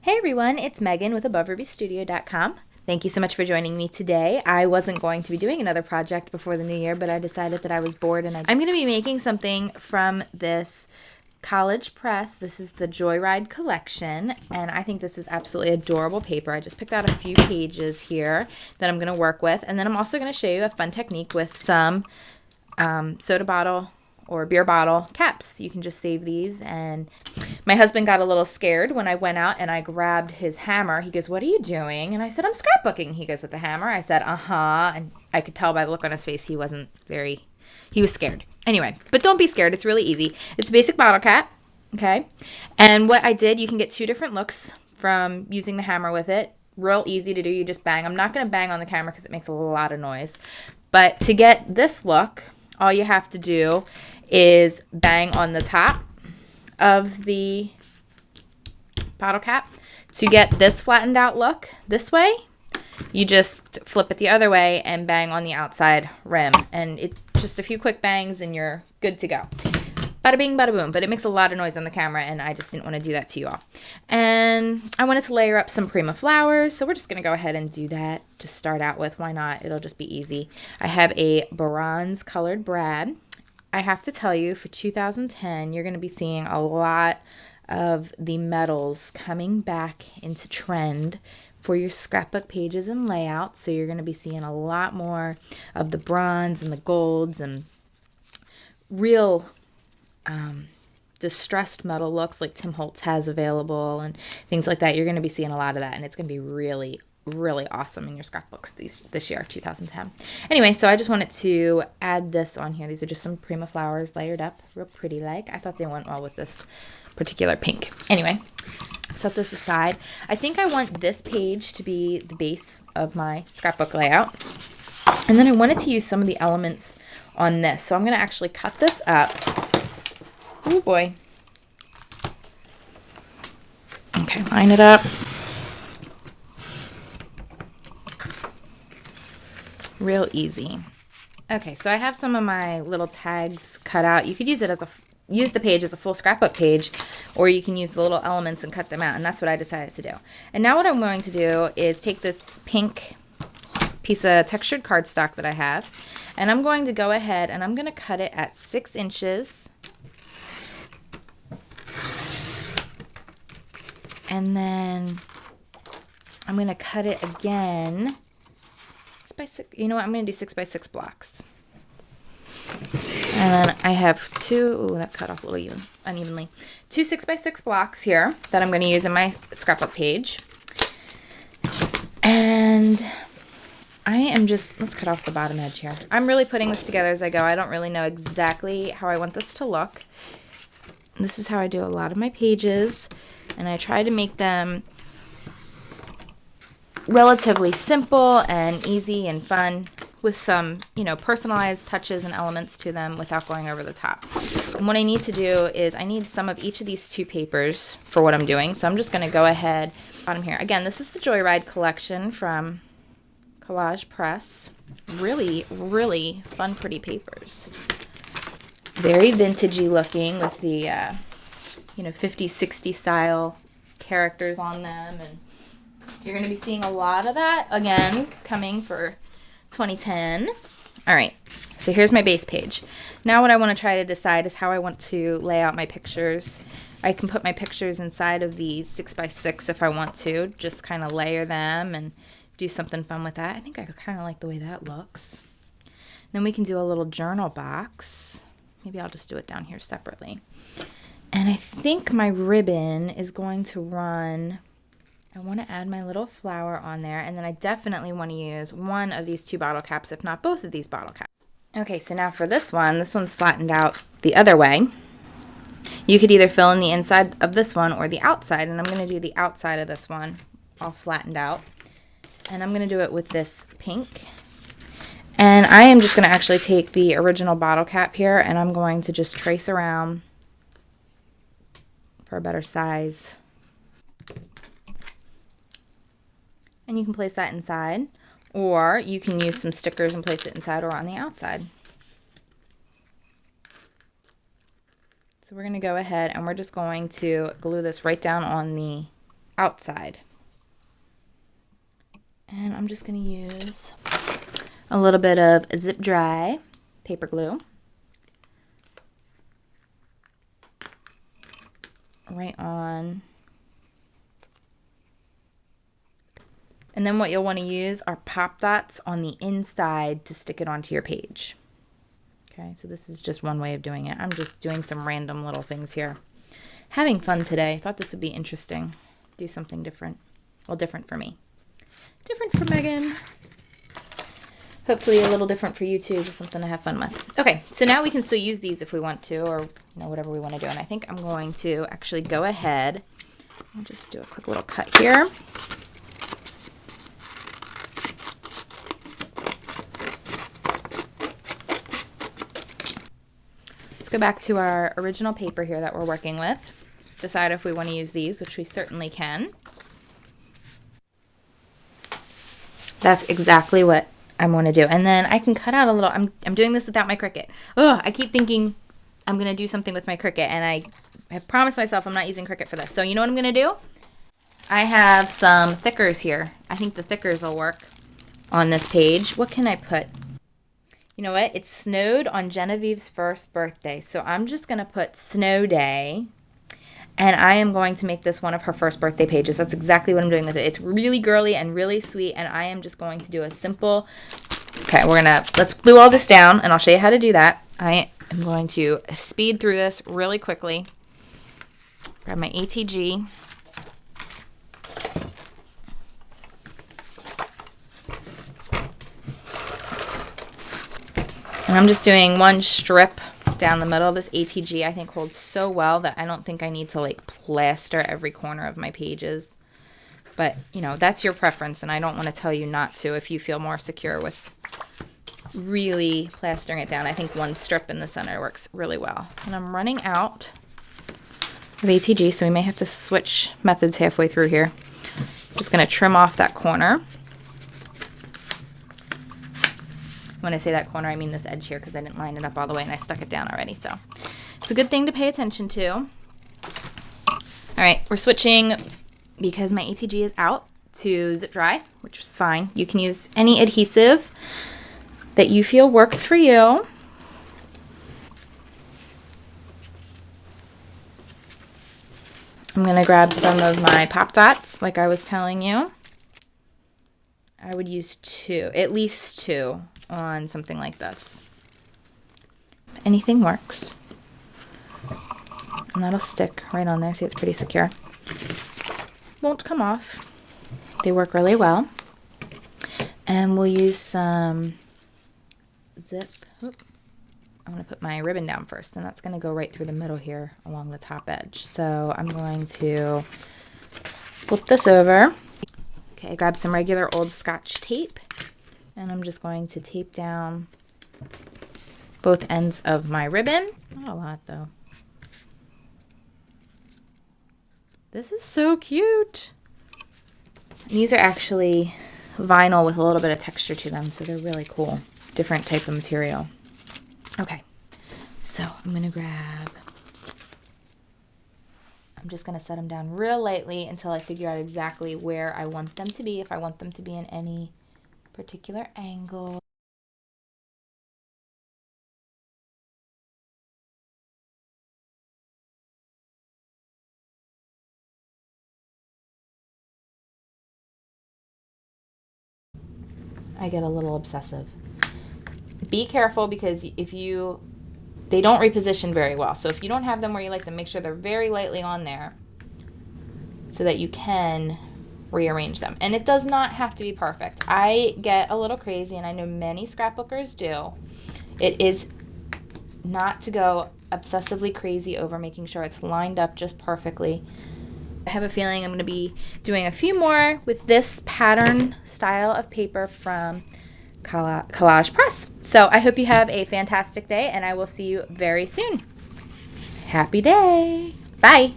Hey everyone, it's Megan with AboveRubyStudio.com. Thank you so much for joining me today. I wasn't going to be doing another project before the new year, but I decided that I was bored and I'm going to be making something from this college press. This is the Joyride collection, and I think this is absolutely adorable paper. I just picked out a few pages here that I'm going to work with, and then I'm also going to show you a fun technique with some soda bottle or beer bottle caps. You can just save these. And my husband got a little scared when I went out and I grabbed his hammer. He goes, "What are you doing?" And I said, "I'm scrapbooking." He goes, "With the hammer?" I said, "Uh-huh." And I could tell by the look on his face he was scared. Anyway, but don't be scared. It's really easy. It's a basic bottle cap, okay? And what I did, you can get two different looks from using the hammer with it. Real easy to do. You just bang. I'm not going to bang on the camera because it makes a lot of noise. But to get this look, all you have to do is bang on the top of the bottle cap. To get this flattened out look this way, you just flip it the other way and bang on the outside rim. And it's just a few quick bangs and you're good to go. Bada bing, bada boom. But it makes a lot of noise on the camera and I just didn't want to do that to you all. And I wanted to layer up some Prima flowers, so we're just going to go ahead and do that to start out with. Why not? It'll just be easy. I have a bronze colored brad. I have to tell you, for 2010, you're going to be seeing a lot of the metals coming back into trend for your scrapbook pages and layouts. So you're going to be seeing a lot more of the bronze and the golds and real distressed metal looks like Tim Holtz has available and things like that. You're going to be seeing a lot of that, and it's going to be really awesome in your scrapbooks this year, 2010. Anyway, so I just wanted to add this on here. These are just some Prima flowers layered up real pretty like. I thought they went well with this particular pink. Anyway, set this aside. I think I want this page to be the base of my scrapbook layout, and then I wanted to use some of the elements on this. So I'm going to actually cut this up. Oh boy. Okay, line it up. Real easy. Okay, so I have some of my little tags cut out. You could use it as use the page as a full scrapbook page, or you can use the little elements and cut them out, and that's what I decided to do. And now what I'm going to do is take this pink piece of textured cardstock that I have, and I'm going to go ahead and I'm going to cut it at 6 inches. And then I'm going to cut it again. 6x6. You know what? I'm going to do 6x6 blocks. And then I have two. Oh, that cut off a little unevenly. Two 6x6 blocks here that I'm going to use in my scrapbook page. And I am just, let's cut off the bottom edge here. I'm really putting this together as I go. I don't really know exactly how I want this to look. This is how I do a lot of my pages, and I try to make them relatively simple and easy and fun with some, personalized touches and elements to them without going over the top. And what I need to do is I need some of each of these two papers for what I'm doing. So I'm just going to go ahead, bottom here. Again, this is the Joyride collection from Collage Press. Really fun, pretty papers. Very vintagey looking with the, 50s, 60s style characters on them. And you're going to be seeing a lot of that, again, coming for 2010. All right, so here's my base page. Now what I want to try to decide is how I want to lay out my pictures. I can put my pictures inside of these 6x6 if I want to, just kind of layer them and do something fun with that. I think I kind of like the way that looks. Then we can do a little journal box. Maybe I'll just do it down here separately. And I think my ribbon is going to run, I want to add my little flower on there, and then I definitely want to use one of these two bottle caps, if not both of these bottle caps. Okay, so now for this one's flattened out the other way. You could either fill in the inside of this one or the outside, and I'm going to do the outside of this one all flattened out. And I'm going to do it with this pink. And I am just going to actually take the original bottle cap here, and I'm going to just trace around for a better size. And you can place that inside, or you can use some stickers and place it inside or on the outside. So we're going to go ahead and we're just going to glue this right down on the outside. And I'm just going to use a little bit of zip dry paper glue right on. And then what you'll want to use are pop dots on the inside to stick it onto your page. Okay, so this is just one way of doing it. I'm just doing some random little things here. Having fun today. Thought this would be interesting. Do something different. Well, different for me. Different for Megan. Hopefully a little different for you too. Just something to have fun with. Okay, so now we can still use these if we want to, or whatever we want to do. And I think I'm going to actually go ahead. I'll just do a quick little cut here. Let's go back to our original paper here that we're working with. Decide if we want to use these, which we certainly can. That's exactly what I'm going to do. And then I can cut out a little, I'm doing this without my Cricut. Oh, I keep thinking I'm going to do something with my Cricut, and I have promised myself I'm not using Cricut for this. So you know what I'm going to do? I have some thickers here. I think the thickers will work on this page. What can I put? You know what? It snowed on Genevieve's first birthday. So I'm just going to put snow day. And I am going to make this one of her first birthday pages. That's exactly what I'm doing with it. It's really girly and really sweet. And I am just going to do a simple... Okay, let's glue all this down. And I'll show you how to do that. I am going to speed through this really quickly. Grab my ATG. And I'm just doing one strip down the middle. This ATG I think holds so well that I don't think I need to like plaster every corner of my pages. But, you know, that's your preference, and I don't want to tell you not to if you feel more secure with really plastering it down. I think one strip in the center works really well. And I'm running out of ATG, so we may have to switch methods halfway through here. I'm just going to trim off that corner. When I say that corner, I mean this edge here because I didn't line it up all the way and I stuck it down already. So it's a good thing to pay attention to. All right, we're switching because my ATG is out to zip dry, which is fine. You can use any adhesive that you feel works for you. I'm going to grab some of my pop dots like I was telling you. I would use two, at least two, on something like this. Anything works. And that'll stick right on there. See, it's pretty secure. Won't come off. They work really well. And we'll use some zip. Oop. I'm going to put my ribbon down first, and that's going to go right through the middle here along the top edge. So I'm going to flip this over. Okay, I grabbed some regular old Scotch tape, and I'm just going to tape down both ends of my ribbon. Not a lot, though. This is so cute. And these are actually vinyl with a little bit of texture to them, so they're really cool. Different type of material. Okay, so I'm going to grab... I'm just going to set them down real lightly until I figure out exactly where I want them to be, if I want them to be in any particular angle. I get a little obsessive. Be careful because they don't reposition very well. So if you don't have them where you like them, make sure they're very lightly on there so that you can rearrange them. And it does not have to be perfect. I get a little crazy, and I know many scrapbookers do. It is not to go obsessively crazy over making sure it's lined up just perfectly. I have a feeling I'm going to be doing a few more with this pattern style of paper from Collage Press. So I hope you have a fantastic day, and I will see you very soon. Happy day. Bye.